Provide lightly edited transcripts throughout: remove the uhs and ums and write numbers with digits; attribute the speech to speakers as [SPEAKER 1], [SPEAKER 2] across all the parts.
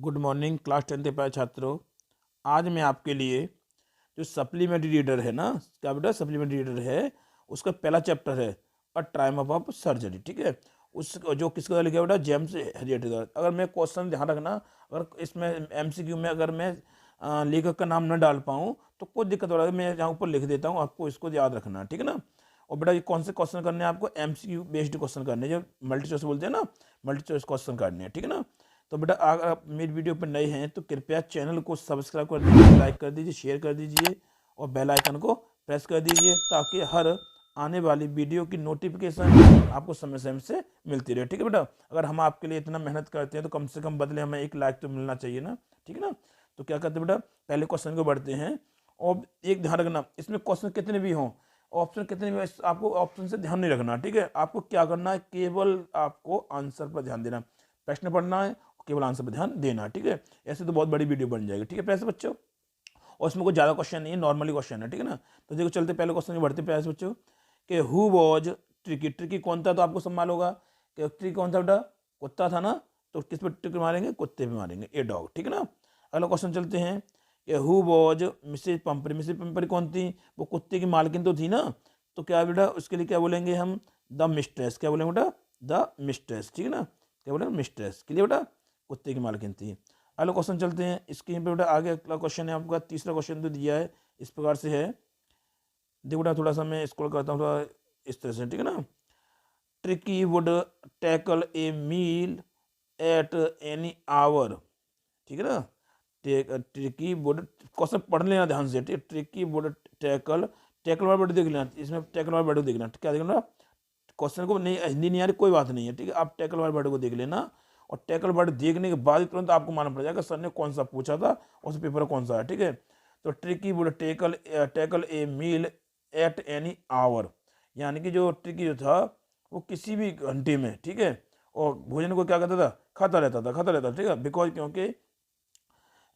[SPEAKER 1] Good morning class 10th के प्यारे छात्रों। आज मैं आपके लिए जो सप्लीमेंट्री रीडर है ना, क्या बेटा सप्लीमेंट्री रीडर है, उसका पहला चैप्टर है अ ट्रायम्फ ऑफ सर्जरी। ठीक है, उस जो किसका लिखा है बेटा, जेम्स हेरियट का। अगर मैं क्वेश्चन ध्यान रखना, अगर इसमें एमसीक्यू में अगर मैं लेखक का नाम न डाल पाऊँ तो कोई दिक्कत हो रहा है, मैं यहाँ ऊपर लिख देता हूँ, आपको इसको याद रखना, ठीक है ना। और बेटा ये कौन से क्वेश्चन करने हैं आपको, एमसीक्यू बेस्ड क्वेश्चन करने हैं, जो मल्टी चॉइस बोलते हैं ना, मल्टी चॉइस क्वेश्चन करने हैं, ठीक है ना। तो बेटा अगर आप मेरी वीडियो पर नए हैं तो कृपया चैनल को सब्सक्राइब कर दीजिए, लाइक कर दीजिए, शेयर कर दीजिए और बेल आइकन को प्रेस कर दीजिए, ताकि हर आने वाली वीडियो की नोटिफिकेशन आपको समय समय से मिलती रहे। ठीक है बेटा, अगर हम आपके लिए इतना मेहनत करते हैं तो कम से कम बदले हमें एक लाइक तो मिलना चाहिए ना, ठीक है ना। तो क्या करते हैं बेटा, पहले क्वेश्चन को बढ़ते हैं। और एक ध्यान रखना, इसमें क्वेश्चन कितने भी हों, ऑप्शन कितने भी, आपको ऑप्शन से ध्यान नहीं रखना, ठीक है। आपको क्या करना है, केवल आपको आंसर पर ध्यान देना, प्रश्न पढ़ना है, केवल आंसर पर ध्यान देना, ठीक है। ऐसे तो बहुत बड़ी वीडियो बन जाएगी, ठीक है प्यारे बच्चों। और इसमें कोई ज़्यादा क्वेश्चन नहीं है, नॉर्मली क्वेश्चन है, ठीक है ना। तो देखो चलते पहले क्वेश्चन में बढ़ते प्यारे बच्चों कि हु वॉज ट्रिकी। ट्रिकी कौन था, तो आपको सब मालूम होगा कि ट्रिकी कौन था बेटा, कुत्ता था ना। तो किस पर ट्रिक मारेंगे, कुत्ते पे मारेंगे, ए डॉग, ठीक है ना। अगला क्वेश्चन चलते हैं कि हु वॉज मिसेज पंपरी। मिसेज पंपरी कौन थी, वो कुत्ते की मालकिन तो थी ना। तो क्या बेटा उसके लिए क्या बोलेंगे हम, द मिस्ट्रेस। क्या बोलेंगे बेटा, द मिस्ट्रेस, ठीक है ना। क्या बोलेंगे, मिस्ट्रेस के लिए बेटा कुत्ते की मालकिन थी। अगला क्वेश्चन चलते हैं, स्क्रीन पे बेटा आगे अगला क्वेश्चन है आपका, तीसरा क्वेश्चन तो दिया है, इस प्रकार से है। देखो बेटा थोड़ा सा मैं स्क्रॉल करता हूँ थोड़ा इस तरह से, ठीक है ना। Tricki would tackle a meal at any hour, ठीक है ना। ट्रिकी वुड, क्वेश्चन पढ़ लेना ध्यान से, ठीक है। ट्रिकी वुड टैकल, टैकल वाला वर्ड देख लेना, इसमें टैकल वाला वर्ड देखना, क्या देखना, क्वेश्चन को नहीं हिंदी नहीं आ रही कोई बात नहीं है, ठीक है। आप टैकल वाले वर्ड को देख लेना, और टैकल वर्ड देखने के बाद तुरंत आपको मालूम पड़ जाएगा सर ने कौन सा पूछा था और उस पेपर कौन सा है, ठीक है। तो Tricki would tackle a meal at any hour, यानी कि जो ट्रिकी जो था वो किसी भी घंटे में, ठीक है, और भोजन को क्या करता था, खाता रहता था, ठीक है। बिकॉज क्योंकि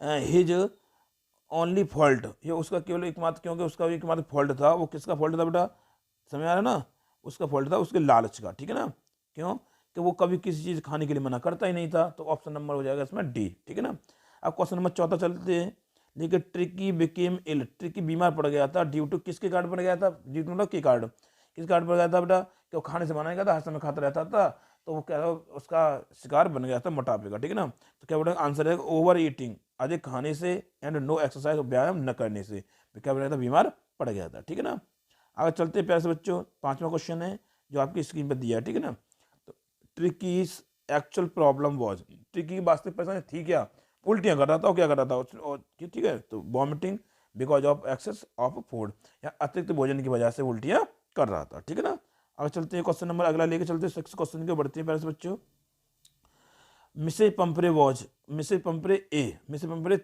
[SPEAKER 1] हिज ओनली फॉल्ट, ये उसका केवल एकमात्र, क्योंकि उसका एकमात्र फॉल्ट था, वो किसका फॉल्ट था बेटा, समझ आ रहा है ना, उसका फॉल्ट था उसके लालच का, ठीक है ना। क्यों कि वो कभी किसी चीज़ खाने के लिए मना करता ही नहीं था। तो ऑप्शन नंबर हो जाएगा इसमें डी, ठीक है ना। अब क्वेश्चन नंबर चौथा चलते हैं। देखिए ट्रिकी बिकेम इल, ट्रिकी बीमार पड़ गया था ड्यू टू, किसके कार्ड पड़ गया था, ड्यू टू मतलब की कार्ड, किस कार्ड पड़ गया था बेटा, कि वो खाने से मना नहीं करता, हर समय खाता रहता था, तो वो क्या, उसका शिकार बन गया था मोटापे का, ठीक है ना। तो क्या बेटा आंसर है ओवर ईटिंग, अधिक खाने से, एंड नो एक्सरसाइज, व्यायाम न करने से क्या बन गया था, बीमार पड़ गया था, ठीक है ना। आगे चलते प्यारे से बच्चों, पांचवा क्वेश्चन है जो आपकी स्क्रीन पर दिया है, ठीक है ना। तो ट्रिकीज एक्चुअल प्रॉब्लम वॉज, ट्रिकी की वास्तविक परेशानी थी क्या, उल्टियां कर रहा था, और क्या कर रहा था, और ठीक है, तो vomiting because of excess of food, या अतिरिक्त भोजन की वजह से उल्टियां कर रहा था, ठीक है ना। आगे चलते हैं क्वेश्चन नंबर अगला लेके चलते हैं, सिक्स क्वेश्चन के बढ़ते हैं प्यारे से बच्चों। Mrs Pumphrey was, Mrs Pumphrey a, Mrs Pumphrey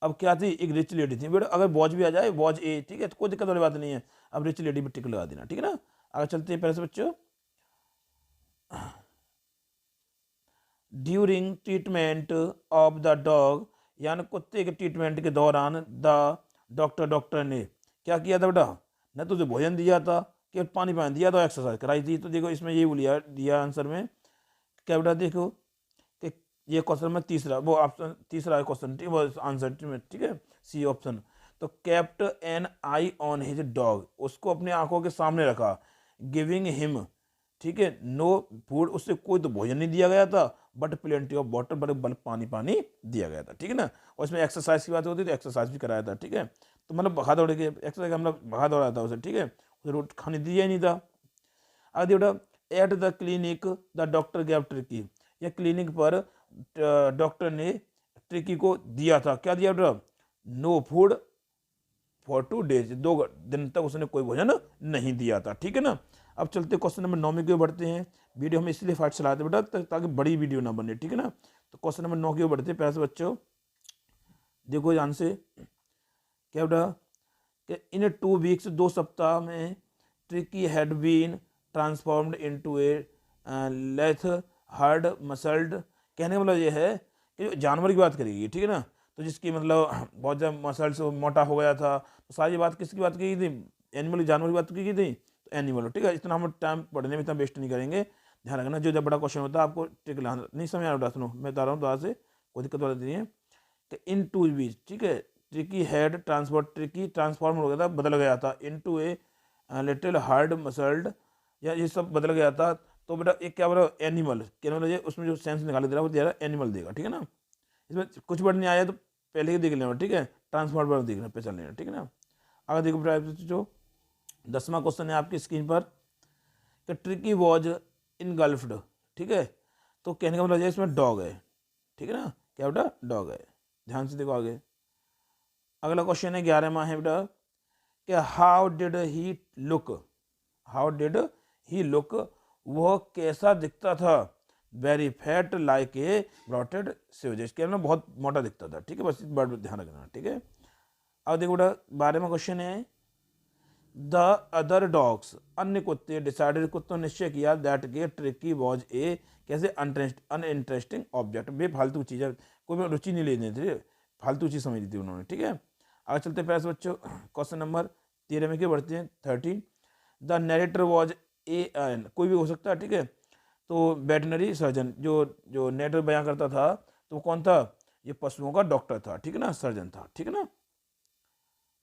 [SPEAKER 1] अब क्या थी, एक रिच लेडी थी बेटा, अगर वॉच भी आ जाए वॉच ए, ठीक है, तो कोई दिक्कत वाली बात नहीं है, अब रिच लेडी भी टिक लगा देना, ठीक है ना। आगे चलते हैं पहले से बच्चों। During treatment of the dog, यानी कुत्ते के ट्रीटमेंट के दौरान द डॉक्टर ने क्या किया था बेटा, न तो उसे भोजन दिया था, केवल पानी पानी दिया था, एक्सरसाइज कराई थी। तो देखो इसमें ये बोलिया दिया आंसर में, क्या बेटा देखो कि ये क्वेश्चन में तीसरा, वो ऑप्शन तीसरा क्वेश्चन, ठीक वो आंसर में, ठीक है, सी ऑप्शन। तो kept an eye on his dog, उसको अपनी आंखों के सामने रखा, गिविंग हिम, ठीक है, नो फूड, उससे कोई तो भोजन नहीं दिया गया था, बट प्लेंटी ऑफ वाटर, बड़े पानी पानी दिया गया था, ठीक है ना। और इसमें एक्सरसाइज की बात होती तो एक्सरसाइज भी कराया था, ठीक है। तो मतलब भगा दौड़ के एक्सरसाइज, मतलब भगा दौड़ा था उसे, ठीक है, उसे रोटी खाने दिया ही नहीं था। आगे बेटा at the clinic the doctor gave tricky, या क्लिनिक पर डॉक्टर ने ट्रिकी को दिया था, क्या दिया बेटा, नो फूड फॉर 2 डेज, 2 दिन तक उसने कोई भोजन नहीं दिया था, ठीक है ना। अब चलते क्वेश्चन नंबर 9 में क्यों बढ़ते हैं, वीडियो हम इसलिए फास्ट चलाते बेटा ताकि बड़ी वीडियो ना बने, ठीक है ना। तो क्वेश्चन नंबर 9 क्यों बढ़ते हैं प्यारे बच्चों, देखो ध्यान से, क्या बेटा कि इन 2 वीक्स, 2 सप्ताह में Tricki had been transformed into a lithe hard muscled, कहने का मतलब ये है कि जानवर की बात करेगी, ठीक है ना। तो जिसकी मतलब बहुत ज़्यादा मसल्स मोटा हो गया था, तो सारी बात किसकी बात की थी, एनिमल, जानवर की बात की थी, तो एनिमल, ठीक है। इतना हम टाइम पढ़ने में इतना वेस्ट नहीं करेंगे, ध्यान रखना, जो जब बड़ा क्वेश्चन होता है आपको टिक नहीं समझ आ रहा, सुनो मैं बता रहा हूँ दोबारा से, कोई दिक्कत वाला नहीं है। कि इन टू बी, ठीक है, tricky head transfer, tricky transform हो गया था, बदल गया था into a little hard muscled, या ये सब बदल गया था। तो बेटा एक क्या बोला, एनिमल, क्या बोला, ये उसमें जो सेंस निकाल दे रहा है वो दे रहा है एनिमल देगा, ठीक है ना। इसमें कुछ वर्ड नहीं आया तो पहले ही देख लेना, ठीक है, ट्रांसफॉर्म वर्ड देखना पे चल लेना, ठीक है ना। अगर देखो बेटा जो 10वां क्वेश्चन है आपकी स्क्रीन पर, कि ट्रिकी वॉज इनगल्फ्ड, ठीक है, तो कहने का मतलब इसमें डॉग है, ठीक है ना, क्या बेटा, डॉग है। ध्यान से देखो आगे। अगला क्वेश्चन है 11वां है बेटा, कि how did he look, how did he look, वह कैसा दिखता था, very fat like a bloated savage, क्या बहुत मोटा दिखता था, ठीक है, बस इस बात पर ध्यान रखना, ठीक है। अब देखो बेटा 12वां क्वेश्चन है, द अदर डॉग्स, अन्य कुत्ते, डिसाइडेड, कुत्तों ने निश्चय किया, दैट के ट्रिकी वॉज ए, कैसे, अनइंटरेस्टिंग ऑब्जेक्ट, बेफालतू चीज है, कोई रुचि नहीं लेने थे, फालतू चीज समझ ली थी उन्होंने, ठीक है। आगे चलते पैसे बच्चों, क्वेश्चन नंबर 13 में क्या बढ़ते हैं 13, द नरेटर वॉज ए, कोई भी हो सकता है, ठीक है, तो वेटनरी सर्जन, जो नरेटर बयां करता था तो वो कौन था, ये पशुओं का डॉक्टर था, ठीक है ना, सर्जन था, ठीक है ना।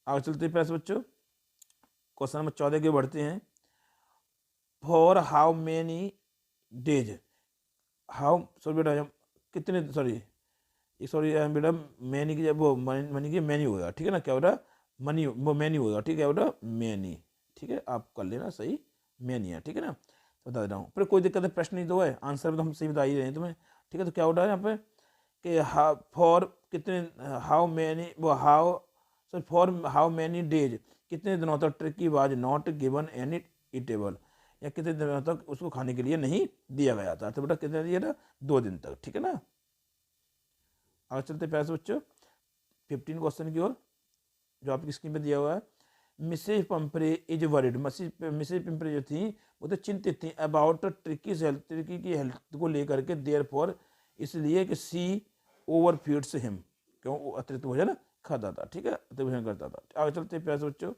[SPEAKER 1] आगे चलते पैसे बच्चों, क्वेश्चन नंबर 14 के बढ़ते हैं, for how many days, how, sorry बेटा, कितने, सॉरी सॉरी बेटा, मैनी की जब वो मनी की मैनी होगा, ठीक है ना, क्या हो रहा, मनी, वो मैनी होगा, ठीक है बेटा, मैनी, ठीक है, आप कर लेना सही, मैनी है, ठीक है ना, तो बता दे रहा हूँ, पर कोई दिक्कत है, प्रश्न नहीं तो है, आंसर तो हम सही बता ही रहे हैं तुम्हें, ठीक है। तो क्या हो रहा है यहाँ पे, कि फॉर कितने, हाउ मैनी, वो how, sorry for how many days, कितने दिनों तक tricky was not given any eatable, या कितने दिनों तक उसको खाने के लिए नहीं दिया गया था, तो बेटा कितने दिया था, 2 दिन तक, ठीक है ना। आगे चलते पैसे बच्चों 15 क्वेश्चन की ओर, जो आपकी स्क्रीन पे दिया हुआ है, मिसेज पंपरे इज वरिड, मिसेज पंपरे जो थी वो तो चिंतित थी, अबाउट ट्रिकी हेल्थ, ट्रिकी की हेल्थ को लेकर के, देयर फॉर, इसलिए कि सी ओवर फीड्स हिम, क्यों, वो अतिरिक्त भोजन खाता था, ठीक है, अतिरिक्त भोजन करता था। आगे चलते पैसे बच्चों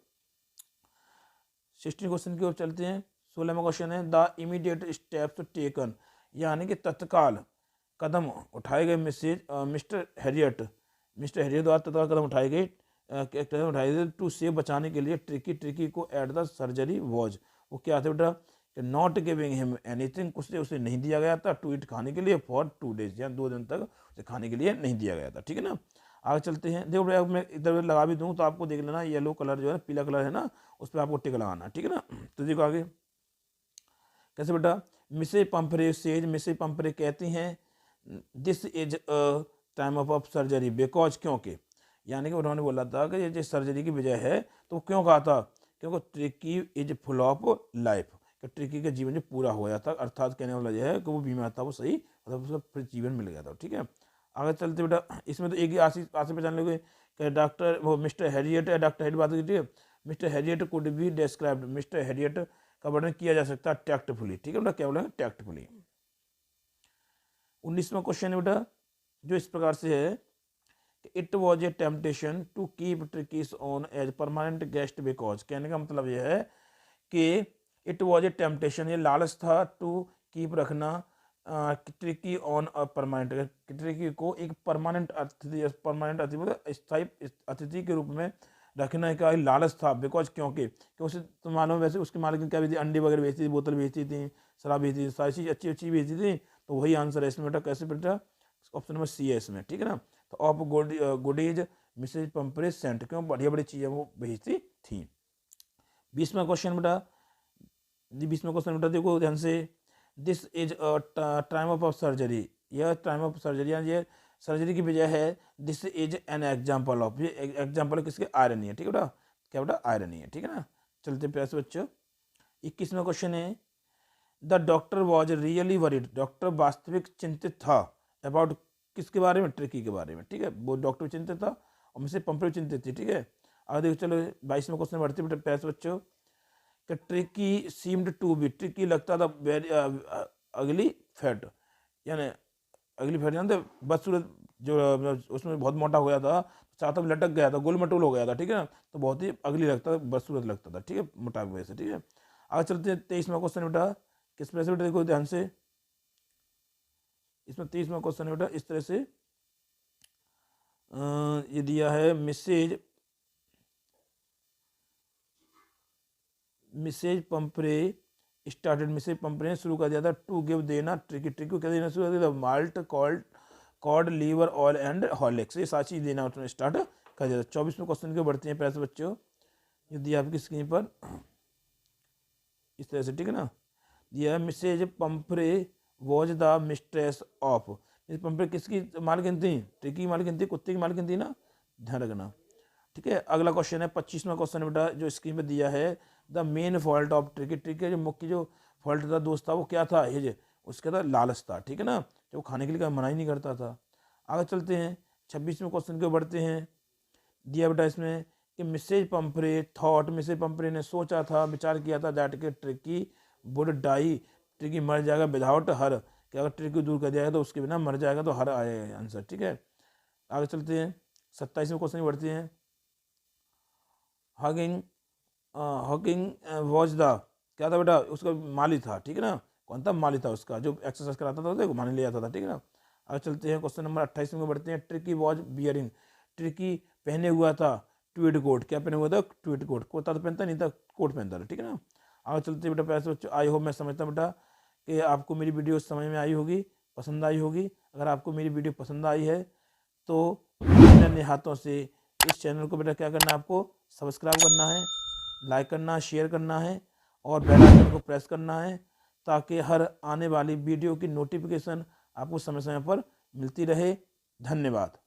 [SPEAKER 1] 16 क्वेश्चन की ओर चलते हैं। 16वां क्वेश्चन है, द इमीडिएट स्टेप्स टेकन, यानी कि तत्काल कदम उठाए गए मिस्टर हैरियट द्वारा तत्काल कदम उठाए गए, कदम उठाए गए टू सेव, बचाने के लिए, ट्रिकी को एट द सर्जरी वॉज, वो क्या था बेटा, कि नॉट गिविंग हिम एनीथिंग, कुछ उसे नहीं दिया गया था, टू ईट, खाने के लिए, फॉर 2 डेज, या 2 दिन तक उसे खाने के लिए नहीं दिया गया था, ठीक है ना। आगे चलते हैं, देखो भैया मैं इधर लगा भी दूँ तो आपको देख लेना, येलो कलर जो है, पीला कलर है ना, उस पर आपको टिक लगाना, ठीक है ना। तो देखो आगे कैसे बेटा, मिसेज पंपरे सेज, मिसेज पंपरे कहती हैं, this is a time of surgery because, क्योंकि, यानी कि उन्होंने बोला था कि ये जो सर्जरी की वजह है, तो क्यों कहा था, क्योंकि tricky is full of life, कि ट्रिकी का जीवन जो पूरा हो गया था, अर्थात कहने वाला यह है कि वो बीमार था, वो सही, मतलब उसका फिर जीवन मिल गया था, ठीक है। आगे चलते बेटा, इसमें तो एक ही आशी आशी पहचान लोगे कि डॉक्टर, वो मिस्टर हैरियट है, डॉक्टर हैरियट बात कीजिए, mister Harriet could be described, mister Harriet का वर्णन किया जा सकता है टैक्टफुली, ठीक है बेटा, क्या बोलेंगे, टैक्टफुली। 19वां क्वेश्चन है बेटा, जो इस प्रकार से है, कि it was a temptation to keep Tricki's on as permanent guest because, कहने का मतलब यह है कि इट वॉज ए टेम्पटेशन, ये लालच था, टू कीप रखना, ट्रिकी ऑन परमानेंट, ट्रिकी को एक परमानेंट अतिथि, परमानेंट अतिथि मतलब स्थायी अतिथि के रूप में रखने का लालच था, बिकॉज क्योंकि उसे तो मालूम, वैसे उसके मालिक ने क्या बेची, अंडे वगैरह बेचती थी, बोतल बेचती थी, शराब बेचती थी, सारी चीज़ अच्छी अच्छी बेचती थी, तो वही आंसर है इसमें बेटा, कैसे बेटा, ऑप्शन नंबर सी है इसमें, ठीक है ना। तो ऑफ गुडीज मिसेज पंपरे सेंट, क्यों, बढ़िया बड़ी चीज़ें वो भेजती थी। 20वां क्वेश्चन बेटा, 20वां क्वेश्चन बेटा देखो ध्यान से, this is time of surgery, यह टाइम ऑफ सर्जरी, ये सर्जरी की वजह है, this is an example of, ये एग्जाम्पल किसके, आयरनी है, ठीक है बेटा, क्या बेटा, आयरनी है, ठीक है ना। चलते प्यासे बच्चों 21वां क्वेश्चन है, the doctor was really worried, doctor वास्तविक चिंतित था, अबाउट, किसके बारे में, ट्रिकी के बारे में, ठीक है, वो डॉक्टर चिंतित था और मिसेज पंपरे चिंतित थी, ठीक है। आगे देखो चलो 22वां क्वेश्चन बढ़ते बेटे प्यासे बच्चों, कि Tricki seemed to be, Tricki लगता था वेरी अगली फैट, यानी अगली फैट जानते, बदसूरत, जो उसमें बहुत मोटा हो गया था, चाहता लटक गया था, गोल मटोल हो गया था, ठीक है ना, तो बहुत ही अगली लगता था, बदसूरत लगता था, ठीक है, मोटा की वजह से, ठीक है। आगे चलते हैं 23वां क्वेश्चन बेटा, किस तरह से बेटा, देखो ध्यान से, इसमें 23वां क्वेश्चन है बेटा इस तरह से, ये दिया है Mrs Pumphrey started, Mrs Pumphrey ने शुरू कर दिया था टू गिव देना ट्रिकी, ट्रिकी को क्या देना शुरू कर दिया था, malt cod liver oil and Horlicks, ये सारी चीज़ देना उन्होंने स्टार्ट कर दिया था। 24वें क्वेश्चन के बढ़ते हैं पैसे बच्चों, ये दिया आपकी स्क्रीन पर इस तरह से, ठीक है ना। दिया है Mrs Pumphrey was the mistress of, Mrs Pumphrey किसकी मालकिन थी, ट्रिकी की मालकिन थी, कुत्ते की मालकिन थी ना, ध्यान रखना, ठीक है। अगला क्वेश्चन है 25वां क्वेश्चन बेटा जो स्क्रीन पे दिया है, the main fault of tricky, tricky का जो मुख्य जो फॉल्ट था दोस्त था वो क्या था, ये उसका था लालच था, ठीक है ना, जो खाने के लिए मना ही नहीं करता था। आगे चलते हैं 26वें क्वेश्चन के बढ़ते हैं। दिया बेटा इसमें कि मिसेज पंपरे थॉट, मिसेज पंपरे ने सोचा था, विचार किया था, दैट के ट्रिकी वुड डाई, ट्रिकी मर जाएगा विदाउट हर, कि अगर ट्रिकी दूर कर दिया तो उसके बिना मर जाएगा, तो हर आएगा आंसर, ठीक है। आगे चलते हैं 27वें क्वेश्चन बढ़ते हैं। हॉकिंग वॉज द, क्या था बेटा, उसका माली था, ठीक है ना, कौन था, माली था उसका, जो एक्सरसाइज कराता था उसको घुमाने ले जाता था, ठीक है ना। आगे चलते हैं क्वेश्चन नंबर 28 में बढ़ते हैं। ट्रिकी वॉज बियरिंग, ट्रिकी पहने हुआ था ट्वीट कोट, क्या पहने हुआ था, ट्वीट कोट, कुर्ता तो पहनता नहीं था, कोट पहनता था, ठीक है ना। आगे चलते बेटा पैसे बच्चों, आई होप मैं समझता हूँ बेटा कि आपको मेरी वीडियो समझ में आई होगी, पसंद आई होगी। अगर आपको मेरी वीडियो पसंद आई है तो अपने हाथों से इस चैनल को बेटा क्या करना है, आपको सब्सक्राइब करना है, लाइक करना, शेयर करना है और बेल आइकन को प्रेस करना है, ताकि हर आने वाली वीडियो की नोटिफिकेशन आपको समय समय पर मिलती रहे। धन्यवाद।